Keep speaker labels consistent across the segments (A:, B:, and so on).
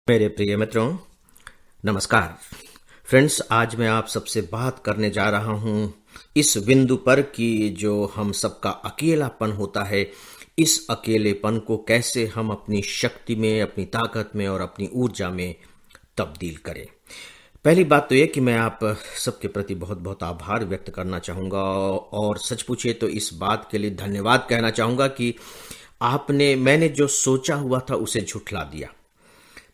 A: मेरे प्रिय मित्रों, नमस्कार। फ्रेंड्स, आज मैं आप सबसे बात करने जा रहा हूं इस बिंदु पर कि जो हम सबका अकेलापन होता है, इस अकेलेपन को कैसे हम अपनी शक्ति में, अपनी ताकत में और अपनी ऊर्जा में तब्दील करें। पहली बात तो यह कि मैं आप सबके प्रति बहुत बहुत आभार व्यक्त करना चाहूँगा और सच पूछिए तो इस बात के लिए धन्यवाद कहना चाहूँगा कि मैंने जो सोचा हुआ था उसे झुठला दिया।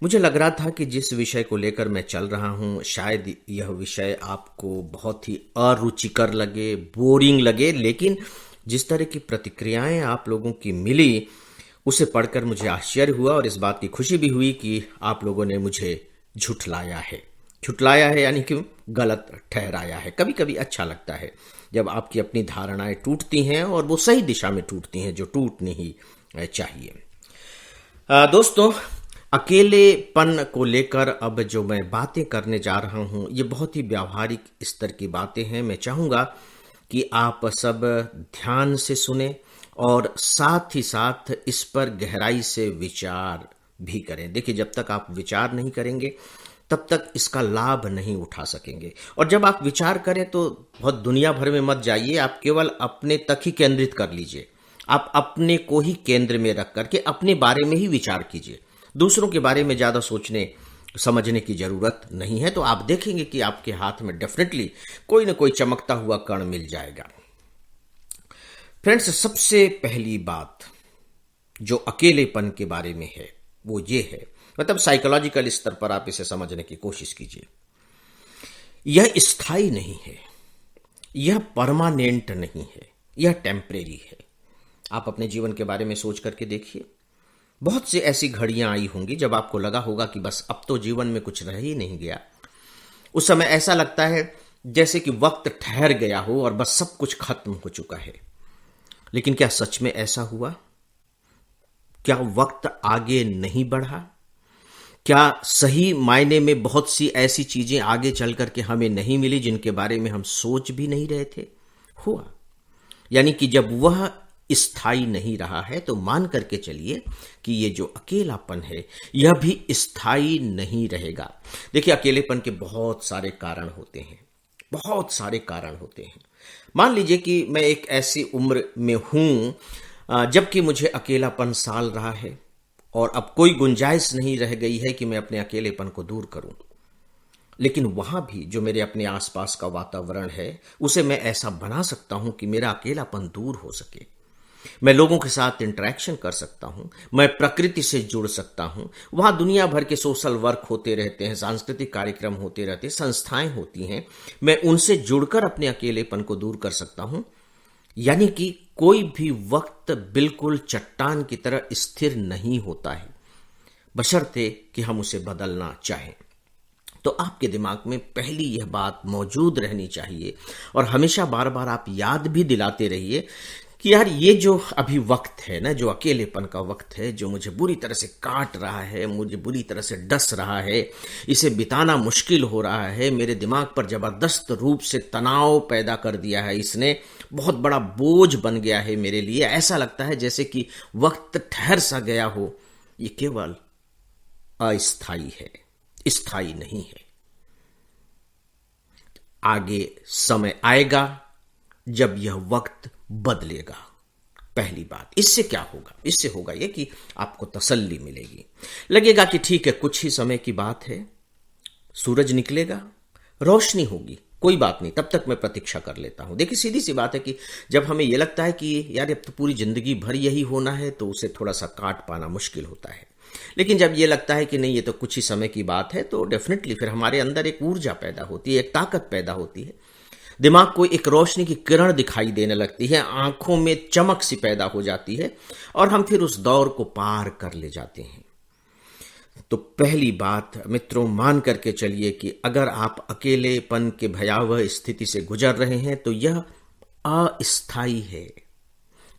A: मुझे लग रहा था कि जिस विषय को लेकर मैं चल रहा हूं, शायद यह विषय आपको बहुत ही अरुचिकर लगे, बोरिंग लगे, लेकिन जिस तरह की प्रतिक्रियाएं आप लोगों की मिली, उसे पढ़कर मुझे आश्चर्य हुआ और इस बात की खुशी भी हुई कि आप लोगों ने मुझे झुठलाया है। झुठलाया है यानी कि गलत ठहराया है। कभी कभी अच्छा लगता है जब आपकी अपनी धारणाएं टूटती हैं और वो सही दिशा में टूटती हैं, जो टूटनी ही चाहिए। दोस्तों, अकेलेपन को लेकर अब जो मैं बातें करने जा रहा हूं, ये बहुत ही व्यावहारिक स्तर की बातें हैं। मैं चाहूंगा कि आप सब ध्यान से सुने और साथ ही साथ इस पर गहराई से विचार भी करें। देखिए, जब तक आप विचार नहीं करेंगे तब तक इसका लाभ नहीं उठा सकेंगे। और जब आप विचार करें तो बहुत दुनिया भर में मत जाइए, आप केवल अपने तक ही केंद्रित कर लीजिए। आप अपने को ही केंद्र में रख करके अपने बारे में ही विचार कीजिए। दूसरों के बारे में ज्यादा सोचने समझने की जरूरत नहीं है। तो आप देखेंगे कि आपके हाथ में डेफिनेटली कोई ना कोई चमकता हुआ कण मिल जाएगा। फ्रेंड्स, सबसे पहली बात जो अकेलेपन के बारे में है वो ये है, मतलब साइकोलॉजिकल स्तर पर आप इसे समझने की कोशिश कीजिए। यह स्थायी नहीं है, यह परमानेंट नहीं है, यह टेम्परेरी है। आप अपने जीवन के बारे में सोच करके देखिए। बहुत सी ऐसी घड़ियां आई होंगी जब आपको लगा होगा कि बस अब तो जीवन में कुछ रह ही नहीं गया। उस समय ऐसा लगता है जैसे कि वक्त ठहर गया हो और बस सब कुछ खत्म हो चुका है। लेकिन क्या सच में ऐसा हुआ? क्या वक्त आगे नहीं बढ़ा? क्या सही मायने में बहुत सी ऐसी चीजें आगे चल करके हमें नहीं मिली जिनके बारे में हम सोच भी नहीं रहे थे? हुआ। यानी कि जब वह स्थायी नहीं रहा है तो मान करके चलिए कि ये जो अकेलापन है यह भी स्थायी नहीं रहेगा। देखिए, अकेलेपन के बहुत सारे कारण होते हैं, बहुत सारे कारण होते हैं। मान लीजिए कि मैं एक ऐसी उम्र में हूं जबकि मुझे अकेलापन साल रहा है और अब कोई गुंजाइश नहीं रह गई है कि मैं अपने अकेलेपन को दूर करूं। लेकिन वहां भी जो मेरे अपने आसपास का वातावरण है उसे मैं ऐसा बना सकता हूं कि मेरा अकेलापन दूर हो सके। मैं लोगों के साथ इंटरेक्शन कर सकता हूं, मैं प्रकृति से जुड़ सकता हूं। वहां दुनिया भर के सोशल वर्क होते रहते हैं, सांस्कृतिक कार्यक्रम होते रहते हैं, संस्थाएं होती हैं। मैं उनसे जुड़कर अपने अकेलेपन को दूर कर सकता हूं। यानी कि कोई भी वक्त बिल्कुल चट्टान की तरह स्थिर नहीं होता है, बशर्ते कि हम उसे बदलना चाहें। तो आपके दिमाग में पहली यह बात मौजूद रहनी चाहिए और हमेशा बार बार आप याद भी दिलाते रहिए कि यार, ये जो अभी वक्त है ना, जो अकेलेपन का वक्त है, जो मुझे बुरी तरह से काट रहा है, मुझे बुरी तरह से डस रहा है, इसे बिताना मुश्किल हो रहा है, मेरे दिमाग पर जबरदस्त रूप से तनाव पैदा कर दिया है, इसने बहुत बड़ा बोझ बन गया है मेरे लिए। ऐसा लगता है जैसे कि वक्त ठहर सा गया हो। ये केवल अस्थाई है, स्थायी नहीं है। आगे समय आएगा जब यह वक्त बदलेगा। पहली बात, इससे क्या होगा? इससे होगा यह कि आपको तसल्ली मिलेगी। लगेगा कि ठीक है, कुछ ही समय की बात है, सूरज निकलेगा, रोशनी होगी, कोई बात नहीं, तब तक मैं प्रतीक्षा कर लेता हूं। देखिए, सीधी सी बात है कि जब हमें यह लगता है कि यार अब तो पूरी जिंदगी भर यही होना है, तो उसे थोड़ा सा काट पाना मुश्किल होता है। लेकिन जब ये लगता है कि नहीं, ये तो कुछ ही समय की बात है, तो डेफिनेटली फिर हमारे अंदर एक ऊर्जा पैदा होती है, एक ताकत पैदा होती है। दिमाग को एक रोशनी की किरण दिखाई देने लगती है, आंखों में चमक सी पैदा हो जाती है और हम फिर उस दौर को पार कर ले जाते हैं। तो पहली बात मित्रों, मान करके चलिए कि अगर आप अकेलेपन के भयावह स्थिति से गुजर रहे हैं तो यह अस्थाई है,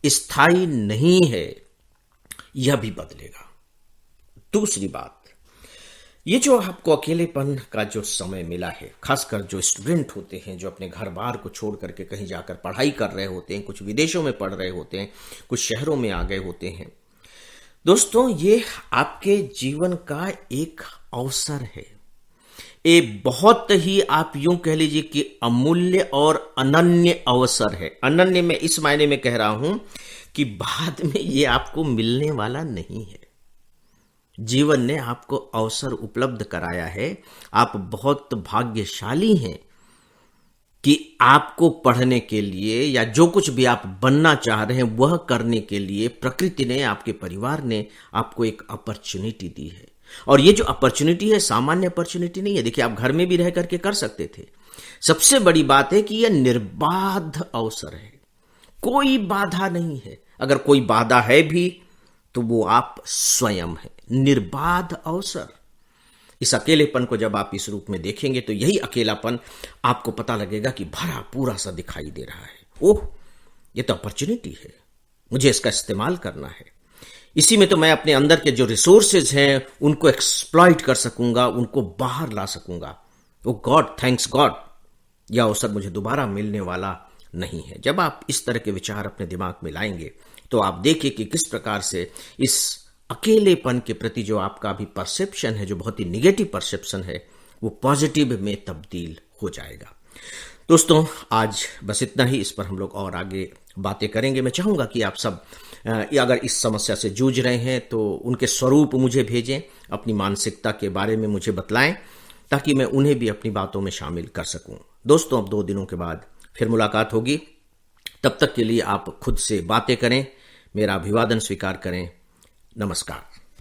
A: स्थायी नहीं है, यह भी बदलेगा। दूसरी बात, ये जो आपको अकेलेपन का जो समय मिला है, खासकर जो स्टूडेंट होते हैं, जो अपने घर बार को छोड़ करके कहीं जाकर पढ़ाई कर रहे होते हैं, कुछ विदेशों में पढ़ रहे होते हैं, कुछ शहरों में आ गए होते हैं, दोस्तों, ये आपके जीवन का एक अवसर है। ये बहुत ही आप यूं कह लीजिए कि अमूल्य और अनन्य अवसर है। अनन्य मैं इस मायने में कह रहा हूं कि बाद में ये आपको मिलने वाला नहीं है। जीवन ने आपको अवसर उपलब्ध कराया है। आप बहुत भाग्यशाली हैं कि आपको पढ़ने के लिए या जो कुछ भी आप बनना चाह रहे हैं वह करने के लिए प्रकृति ने, आपके परिवार ने आपको एक अपॉर्चुनिटी दी है। और ये जो अपॉर्चुनिटी है सामान्य अपॉर्चुनिटी नहीं है। देखिए, आप घर में भी रह करके कर सकते थे। सबसे बड़ी बात है कि यह निर्बाध अवसर है, कोई बाधा नहीं है। अगर कोई बाधा है भी तो वो आप स्वयं है। निर्बाध अवसर। इस अकेलेपन को जब आप इस रूप में देखेंगे तो यही अकेलापन आपको पता लगेगा कि भरा पूरा सा दिखाई दे रहा है। ओह, ये तो अपॉर्चुनिटी है, मुझे इसका इस्तेमाल करना है। इसी में तो मैं अपने अंदर के जो रिसोर्सेज हैं उनको एक्सप्लॉइट कर सकूंगा, उनको बाहर ला सकूंगा। ओ गॉड, थैंक्स गॉड, यह अवसर मुझे दोबारा मिलने वाला नहीं है। जब आप इस तरह के विचार अपने दिमाग में लाएंगे तो आप देखिए कि किस प्रकार से इस अकेलेपन के प्रति जो आपका अभी परसेप्शन है, जो बहुत ही निगेटिव परसेप्शन है, वो पॉजिटिव में तब्दील हो जाएगा। दोस्तों, आज बस इतना ही। इस पर हम लोग और आगे बातें करेंगे। मैं चाहूंगा कि आप सब अगर इस समस्या से जूझ रहे हैं तो उनके स्वरूप मुझे भेजें, अपनी मानसिकता के बारे में मुझे बतलाएं, ताकि मैं उन्हें भी अपनी बातों में शामिल कर सकूं। दोस्तों, अब 2 दिनों के बाद फिर मुलाकात होगी। तब तक के लिए आप खुद से बातें करें, मेरा अभिवादन स्वीकार करें। नमस्कार।